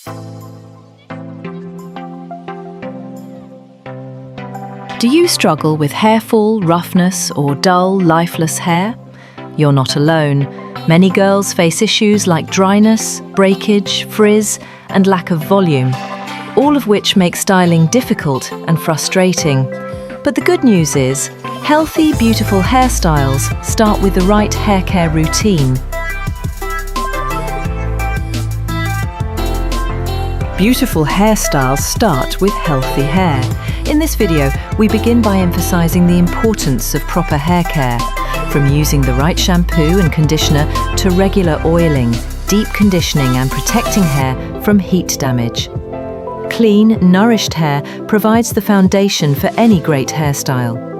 Do you struggle with hair fall, roughness, or dull, lifeless hair? You're not alone. Many girls face issues like dryness, breakage, frizz, and lack of volume, all of which make styling difficult and frustrating. But the good news is, healthy, beautiful hairstyles start with the right hair care routine. Beautiful hairstyles start with healthy hair. In this video, we begin by emphasizing the importance of proper hair care, from using the right shampoo and conditioner to regular oiling, deep conditioning and protecting hair from heat damage. Clean, nourished hair provides the foundation for any great hairstyle.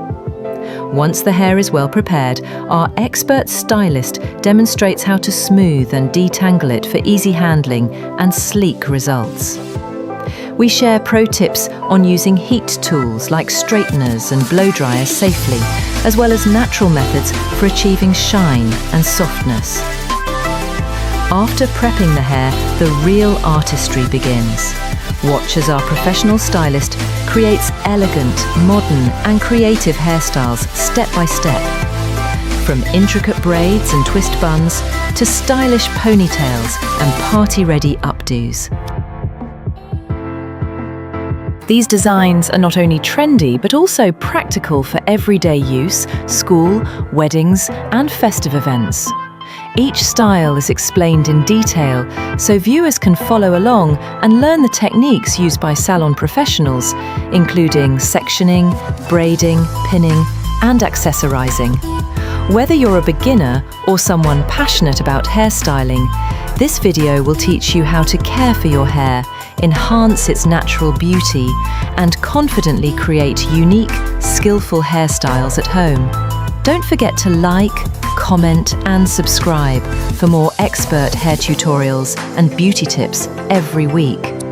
Once the hair is well prepared, our expert stylist demonstrates how to smooth and detangle it for easy handling and sleek results. We share pro tips on using heat tools like straighteners and blow dryers safely, as well as natural methods for achieving shine and softness. After prepping the hair, the real artistry begins. Watch as our professional stylist creates elegant, modern and creative hairstyles step by step. From intricate braids and twist buns to stylish ponytails and party-ready updos. These designs are not only trendy but also practical for everyday use, school, weddings and festive events. Each style is explained in detail so viewers can follow along and learn the techniques used by salon professionals, including sectioning, braiding, pinning and accessorizing. Whether you're a beginner or someone passionate about hairstyling, this video will teach you how to care for your hair, enhance its natural beauty, and confidently create unique, skillful hairstyles at home. Don't forget to like, comment, and subscribe for more expert hair tutorials and beauty tips every week.